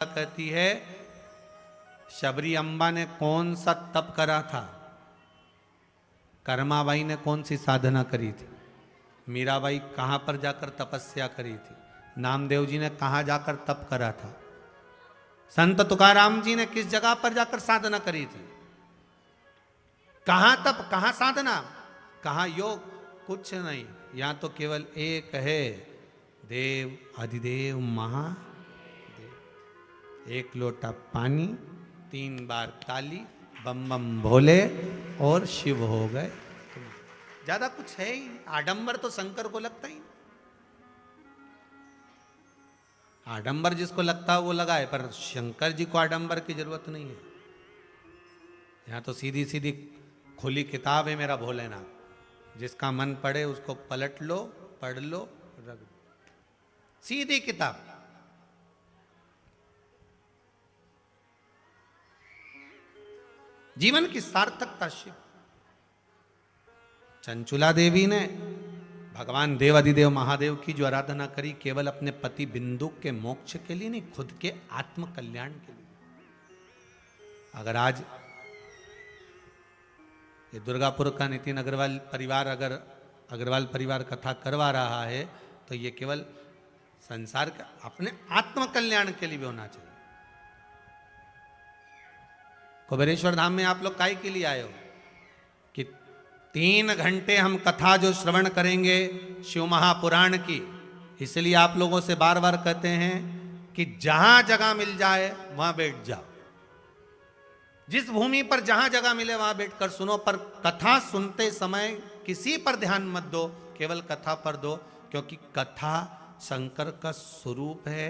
कहती है शबरी अम्बा ने कौन सा तप करा था, कर्माबाई ने कौन सी साधना करी थी, मीराबाई कहां पर जाकर तपस्या करी थी, नामदेव जी ने कहां जाकर तप करा था, संत तुकाराम जी ने किस जगह पर जाकर साधना करी थी, कहां तप कहां साधना कहां योग, कुछ नहीं। यहां तो केवल एक है, देव अधिदेव महादेव। एक लोटा पानी, 3 बार ताली, बम बम भोले और शिव हो गए। ज्यादा कुछ है ही, आडंबर तो शंकर को लगता ही। आडंबर जिसको लगता है वो लगाए, पर शंकर जी को आडंबर की जरूरत नहीं है। यहां तो सीधी सीधी खुली किताब है मेरा भोलेनाथ, जिसका मन पड़े उसको पलट लो, पढ़ लो, रख दो, सीधी किताब। जीवन की सार्थकता शिव। चंचुला देवी ने भगवान देवाधिदेव महादेव की जो आराधना करी, केवल अपने पति बिंदु के मोक्ष के लिए नहीं, खुद के आत्म कल्याण के लिए। अगर आज ये दुर्गापुर का नितिन अग्रवाल परिवार अगर अग्रवाल परिवार कथा करवा रहा है तो ये केवल संसार का अपने आत्म कल्याण के लिए भी होना चाहिए। कुबेरेश्वर धाम में आप लोग काय के लिए आए हो कि 3 घंटे हम कथा जो श्रवण करेंगे शिव महापुराण की, इसलिए आप लोगों से बार बार कहते हैं कि जहां जगह मिल जाए वहां बैठ जाओ, जिस भूमि पर जहां जगह मिले वहां बैठकर सुनो, पर कथा सुनते समय किसी पर ध्यान मत दो, केवल कथा पर दो, क्योंकि कथा शंकर का स्वरूप है।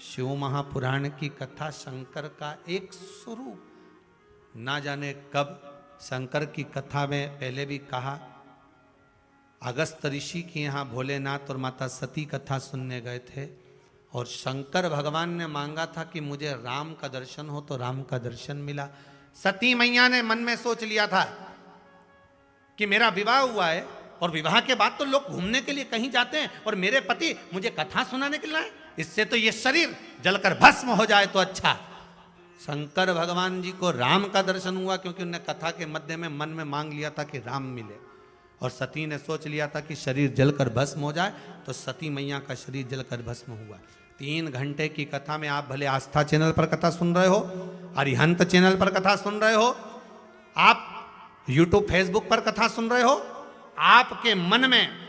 शिव महापुराण की कथा शंकर का एक स्वरूप। ना जाने कब शंकर की कथा में पहले भी कहा, अगस्त ऋषि के यहाँ भोलेनाथ और माता सती कथा सुनने गए थे और शंकर भगवान ने मांगा था कि मुझे राम का दर्शन हो, तो राम का दर्शन मिला। सती मैया ने मन में सोच लिया था कि मेरा विवाह हुआ है और विवाह के बाद तो लोग घूमने के लिए कहीं जाते हैं और मेरे पति मुझे कथा सुनाने के लिए आए, इससे तो ये शरीर जलकर भस्म हो जाए तो अच्छा। शंकर भगवान जी को राम का दर्शन हुआ क्योंकि उन्होंने कथा के मध्य में मन में मांग लिया था कि राम मिले, और सती ने सोच लिया था कि शरीर जलकर भस्म हो जाए, तो सती मैया का शरीर जलकर भस्म हुआ। 3 घंटे की कथा में आप भले आस्था चैनल पर कथा सुन रहे हो, अरिहंत चैनल पर कथा सुन रहे हो, आप यूट्यूब फेसबुक पर कथा सुन रहे हो, आपके मन में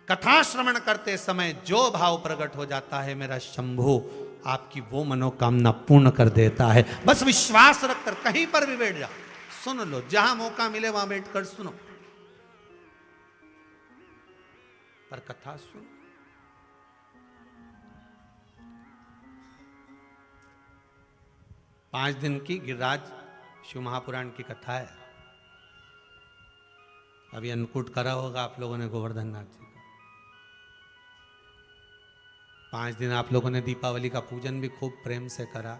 कथा श्रवण करते समय जो भाव प्रकट हो जाता है, मेरा शंभु आपकी वो मनोकामना पूर्ण कर देता है। बस विश्वास रखकर कहीं पर भी बैठ जाओ, सुन लो, जहां मौका मिले वहां बैठकर सुनो, पर कथा सुनो। पांच दिन की गिरिराज शिव महापुराण की कथा है। अभी अन्नकूट करा होगा आप लोगों ने गोवर्धन नाथ जी का। 5 दिन आप लोगों ने दीपावली का पूजन भी खूब प्रेम से करा।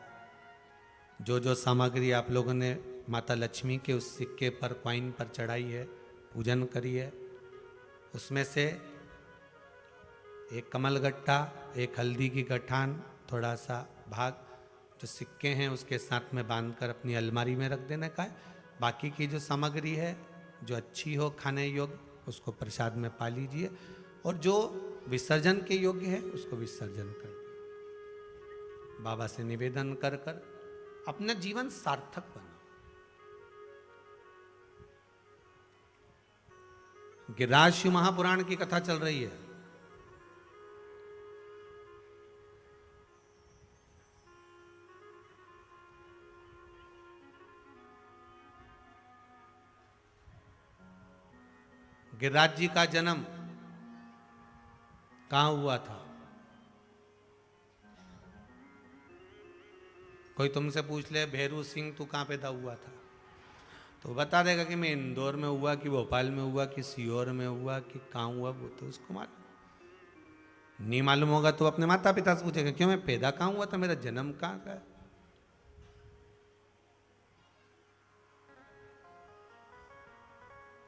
जो जो सामग्री आप लोगों ने माता लक्ष्मी के उस सिक्के पर, कॉइन पर चढ़ाई है, पूजन करी है, उसमें से एक कमलगट्टा, एक हल्दी की गठान, थोड़ा सा भाग जो सिक्के हैं उसके साथ में बांधकर अपनी अलमारी में रख देने का है। बाकी की जो सामग्री है जो अच्छी हो खाने योग्य, उसको प्रसाद में पा लीजिए, और जो विसर्जन के योग्य है उसको विसर्जन कर दीजिए। बाबा से निवेदन कर कर अपना जीवन सार्थक बनाओ। गिरिराज शिव महापुराण की कथा चल रही है। गिरिराज जी का जन्म कहां हुआ था? कोई तुमसे पूछ ले भैरू सिंह तू कहां पैदा हुआ था, तो बता देगा कि मैं इंदौर में हुआ, कि भोपाल में हुआ, कि सीहोर में हुआ, कि कहां हुआ, वो तो उसको मालूम नहीं। मालूम होगा तो अपने माता पिता से पूछेगा क्यों मैं पैदा कहां हुआ था, मेरा जन्म कहां का है।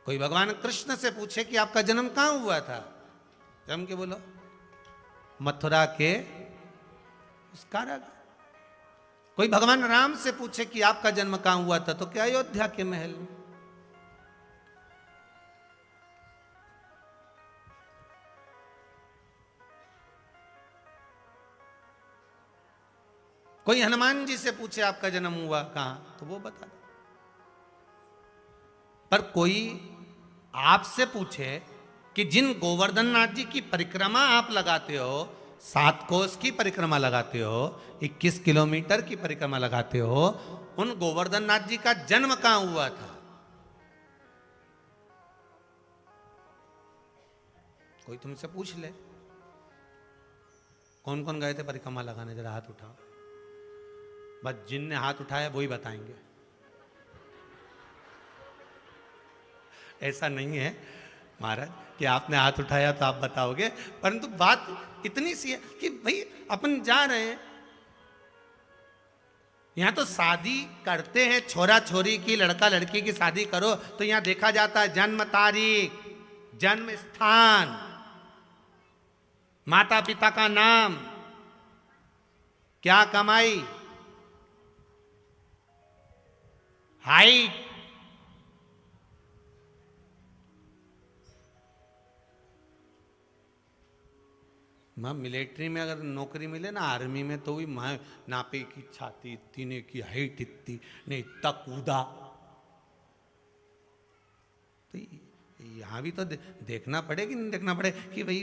कोई भगवान कृष्ण से पूछे कि आपका जन्म कहां हुआ था, जम के बोलो मथुरा के उस कारागार। कोई भगवान राम से पूछे कि आपका जन्म कहां हुआ था, तो क्या अयोध्या के महल में। कोई हनुमान जी से पूछे आपका जन्म हुआ कहां, तो वो बता दे। पर कोई आपसे पूछे कि जिन गोवर्धन नाथ जी की परिक्रमा आप लगाते हो, 7 कोस की परिक्रमा लगाते हो, 21 किलोमीटर की परिक्रमा लगाते हो, उन गोवर्धन नाथ जी का जन्म कहां हुआ था, कोई तुमसे पूछ ले। कौन कौन गए थे परिक्रमा लगाने, जरा हाथ उठाओ। बस जिनने हाथ उठाया वो ही बताएंगे। ऐसा नहीं है महाराज कि आपने हाथ उठाया तो आप बताओगे, परंतु बात इतनी सी है कि भाई अपन जा रहे हैं, यहां तो शादी करते हैं छोरा छोरी की, लड़का लड़की की शादी करो तो यहां देखा जाता है जन्म तारीख, जन्म स्थान, माता पिता का नाम, क्या कमाई, हाइट, मां मिलिट्री में अगर नौकरी मिले ना, आर्मी में, तो भी मां नापे की छाती इतनी ने की हाइट इतनी ने इतना कूदा। तो यहाँ भी तो देखना पड़े कि नहीं देखना पड़े कि भाई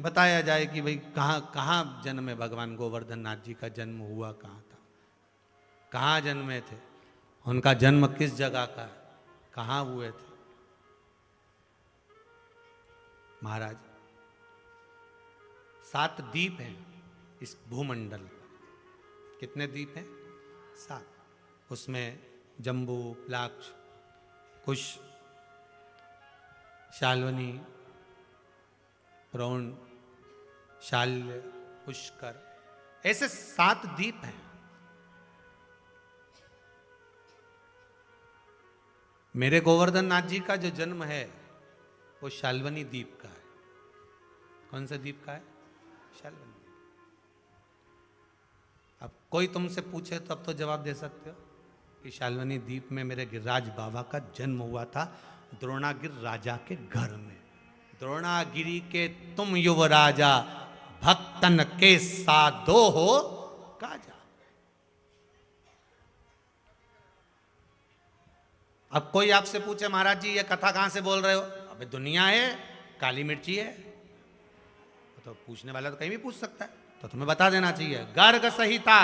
बताया जाए कि भाई कहाँ कहाँ जन्म है भगवान गोवर्धन नाथ जी का जन्म हुआ कहाँ था, कहाँ जन्मे थे, उनका जन्म किस जगह का है, कहाँ हुए थे। महाराज 7 द्वीप हैं इस भूमंडल पर। कितने द्वीप हैं? 7। उसमें जम्बू, प्लाक्ष, कुश, शाल्वनी, प्रौण, शाल्य, पुष्कर, ऐसे 7 द्वीप हैं। मेरे गोवर्धन नाथ जी का जो जन्म है वो शाल्वनी द्वीप का है। कौन सा द्वीप का है? शाल्वनी। अब कोई तुमसे पूछे तो अब तो जवाब दे सकते हो कि शाल्वनी द्वीप में मेरे गिरिराज बाबा का जन्म हुआ था, द्रोणागिरि राजा के घर में। द्रोणागिरि के तुम युवराजा, भक्तन के साधो हो काजा। अब कोई आपसे पूछे महाराज जी ये कथा कहां से बोल रहे हो, अबे दुनिया है, काली मिर्ची है, तो पूछने वाला तो कहीं भी पूछ सकता है, तो तुम्हें बता देना चाहिए। गर्ग संहिता,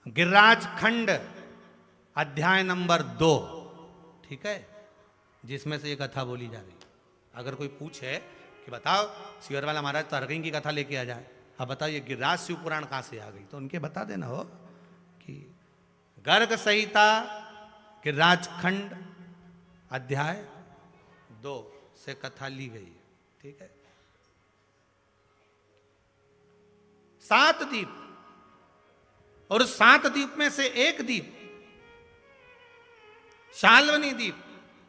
गिरिराज खंड, अध्याय नंबर 2, ठीक है, जिसमें से ये कथा बोली जा रही। अगर कोई पूछे कि बताओ शिवर वाला महाराज तो हरगई की कथा लेके आ जाए, अब बताओ ये गिरिराज शिव पुराण कहां से आ गई, तो उनके बता देना हो कि गर्ग संहिता, गिरिराज खंड, अध्याय 2 से कथा ली गई है, ठीक है। 7 द्वीप, और 7 द्वीप में से एक द्वीप शाल्वनी द्वीप,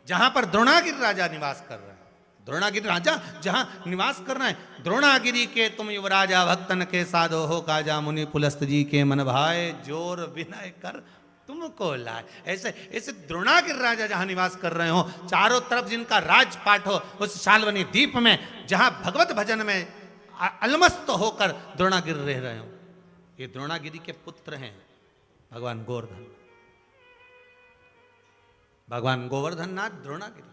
जहां पर द्रोणागिरि राजा निवास कर रहे हैं। द्रोणागिरि राजा जहां निवास कर रहे हैं, द्रोणागिरि के तुम युवराजा, भक्तन के साधो हो काजा, मुनि पुलस्त जी के मन भाए, जोर विनय कर तुमको लाए। ऐसे ऐसे द्रोणागिरि राजा जहां निवास कर रहे हो, चारों तरफ जिनका राजपाट हो, उस शाल्वनी द्वीप में जहां भगवत भजन में अलमस्त होकर द्रोणागिरि रह रहे हो। ये द्रोणागिरि के पुत्र हैं भगवान गोवर्धन, भगवान गोवर्धन नाथ द्रोणागिरि।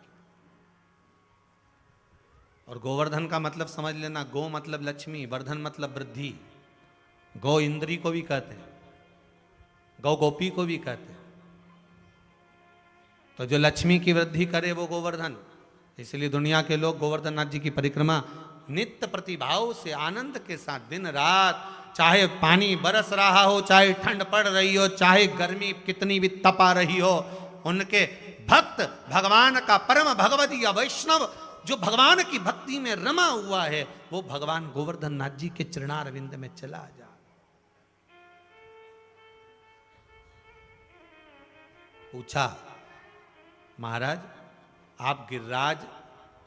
और गोवर्धन का मतलब समझ लेना, गो मतलब लक्ष्मी, वर्धन मतलब वृद्धि। गौ इंद्री को भी कहते हैं, गौ गोपी को भी कहते हैं। तो जो लक्ष्मी की वृद्धि करे वो गोवर्धन। इसलिए दुनिया के लोग गोवर्धन नाथ जी की परिक्रमा नित्य प्रतिभाव से, आनंद के साथ, दिन रात, चाहे पानी बरस रहा हो, चाहे ठंड पड़ रही हो, चाहे गर्मी कितनी भी तपा रही हो, उनके भक्त भगवान का परम भगवती या वैष्णव जो भगवान की भक्ति में रमा हुआ है, वो भगवान गोवर्धन नाथ जी के चरणारविंद में चला जा। पूछा महाराज आप गिरिराज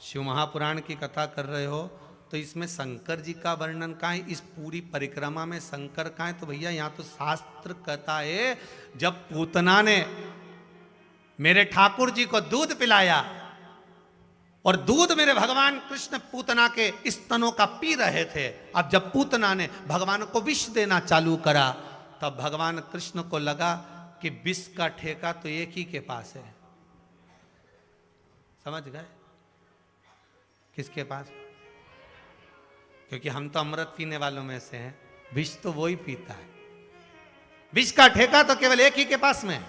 शिव महापुराण की कथा कर रहे हो, तो इसमें शंकर जी का वर्णन कहाँ है? इस पूरी परिक्रमा में शंकर कहाँ है? तो भैया यहाँ तो शास्त्र कहता है जब पूतना ने मेरे ठाकुर जी को दूध पिलाया और दूध मेरे भगवान कृष्ण पूतना के स्तनों का पी रहे थे, अब जब पूतना ने भगवान को विष देना चालू करा तब भगवान कृष्ण को लगा कि विष का ठेका तो एक ही के पास है। समझ गए? किसके पास? क्योंकि हम तो अमृत पीने वालों में से हैं, विष तो वो ही पीता है। विष का ठेका तो केवल एक ही के पास में है,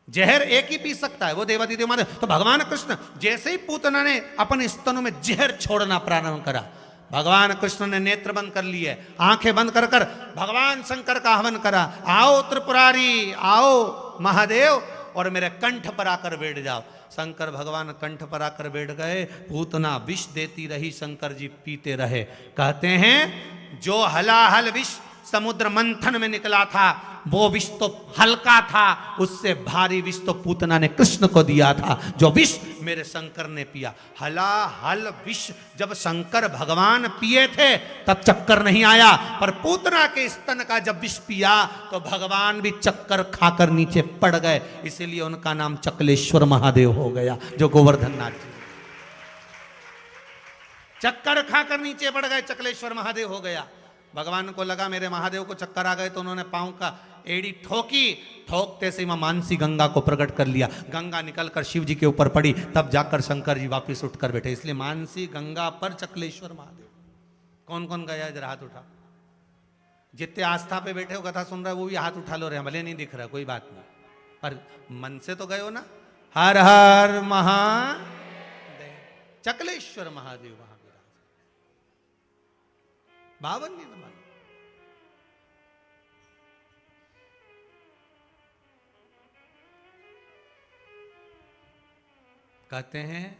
जहर एक ही पी सकता है, वो देवादिदेव महादेव। तो भगवान कृष्ण जैसे ही पूतना ने अपने स्तनों में जहर छोड़ना प्रारंभ करा, भगवान कृष्ण ने नेत्र बंद कर लिए, आंखें बंद कर कर भगवान शंकर का हवन करा, आओ त्रिपुरारी, आओ महादेव और मेरे कंठ पर आकर बैठ जाओ। शंकर भगवान कंठ पर आकर बैठ गए, पूतना विष देती रही, शंकर जी पीते रहे। कहते हैं जो हलाहल विष समुद्र मंथन में निकला था वो विष तो हल्का था, उससे भारी विष तो पूतना ने कृष्ण को दिया था, जो विष मेरे शंकर ने पिया। हलाहल विष जब शंकर भगवान पिए थे तब चक्कर नहीं आया, पर पूतना के स्तन का जब विष पिया तो भगवान भी चक्कर खाकर नीचे पड़ गए, इसीलिए उनका नाम चकलेश्वर महादेव हो गया, जो गोवर्धन नाथ जी चक्कर खाकर नीचे पड़ गए, चकलेश्वर महादेव हो गया। भगवान को लगा मेरे महादेव को चक्कर आ गए, तो उन्होंने पांव का एड़ी ठोकी, ठोकते से मां मानसी गंगा को प्रकट कर लिया। गंगा निकलकर शिव जी के ऊपर पड़ी, तब जाकर शंकर जी वापस उठकर बैठे। इसलिए मानसी गंगा पर चकलेश्वर महादेव। कौन कौन गया इधर? हाथ उठा। जितने आस्था पे बैठे हो, कथा सुन रहे हो, वो भी हाथ उठा लो रहे, भले नहीं दिख रहा, कोई बात नहीं, पर मन से तो गए हो ना। हर हर महादेव, चकलेश्वर महादेव वहां बावन नहीं तुम्हारे। कहते हैं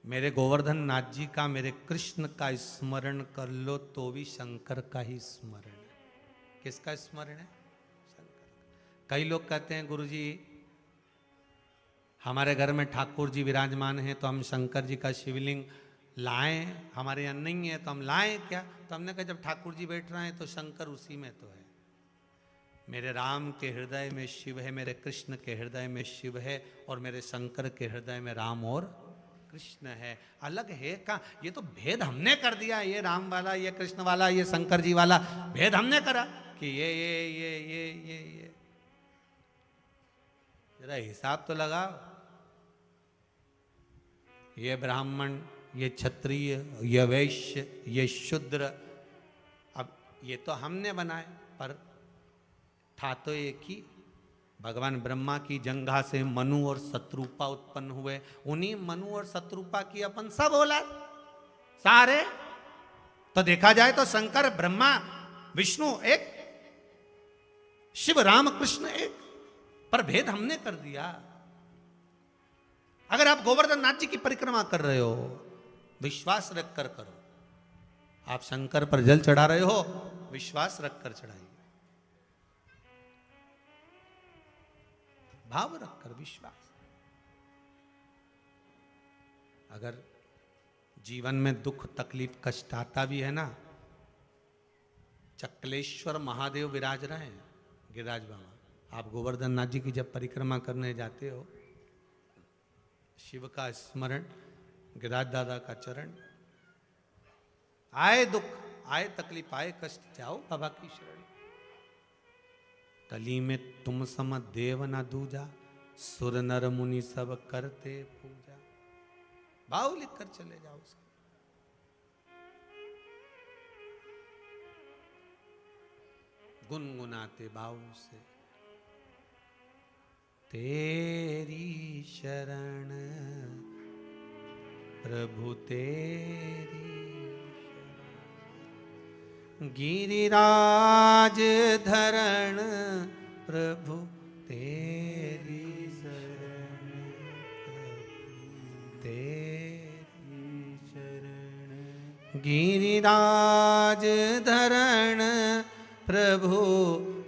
मेरे गोवर्धन नाथ जी का, मेरे कृष्ण का स्मरण कर लो तो भी शंकर का ही स्मरण है। किसका स्मरण है? शंकर। कई लोग कहते हैं गुरुजी हमारे घर में ठाकुर जी विराजमान हैं तो हम शंकर जी का शिवलिंग लाएं, हमारे यहाँ नहीं है तो हम लाएं क्या? तो हमने कहा जब ठाकुर जी बैठ रहे हैं तो शंकर उसी में तो है। मेरे राम के हृदय में शिव है, मेरे कृष्ण के हृदय में शिव है, और मेरे शंकर के हृदय में राम और कृष्ण है। अलग है कहाँ? ये तो भेद हमने कर दिया, ये राम वाला, ये कृष्ण वाला, ये शंकर जी वाला भेद हमने करा कि ये जरा हिसाब तो लगाओ। ये ब्राह्मण, ये क्षत्रिय, ये वैश्य, ये शूद्र, अब ये तो हमने बनाए, पर था तो एक ही। भगवान ब्रह्मा की जंघा से मनु और शत्रुपा उत्पन्न हुए, उन्हीं मनु और शत्रुपा की अपन सब औलाद सारे। तो देखा जाए तो शंकर, ब्रह्मा, विष्णु एक, शिव, राम, कृष्ण एक, पर भेद हमने कर दिया। अगर आप गोवर्धन नाथ जी की परिक्रमा कर रहे हो, विश्वास रखकर करो। आप शंकर पर जल चढ़ा रहे हो, विश्वास रखकर चढ़ाइए, भाव रखकर, विश्वास। अगर जीवन में दुख, तकलीफ, कष्ट आता भी है ना, चकलेश्वर महादेव विराज रहे हैं, गिरिराज बाबा। आप गोवर्धन नाथ जी की जब परिक्रमा करने जाते हो, शिव का स्मरण, गिरिराज दादा का चरण, आए दुख, आए तकलीफ, आए कष्ट, जाओ बाबा की शरण। कली में तुम सम देव न दूजा, सुर नर मुनि सब करते पूजा। भाव लिख कर चले जाओ उसका। गुनगुनाते भाव से, तेरी शरण प्रभु तेरी शरण, गिरिराज धरण प्रभु तेरी शरण, तेरी शरण, गिरिराज धरण प्रभु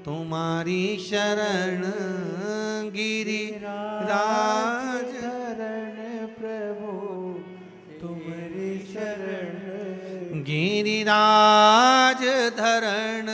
तुम्हारी शरण, गिरिराज धरण प्रभु तुम्हारी गिरिराज धरण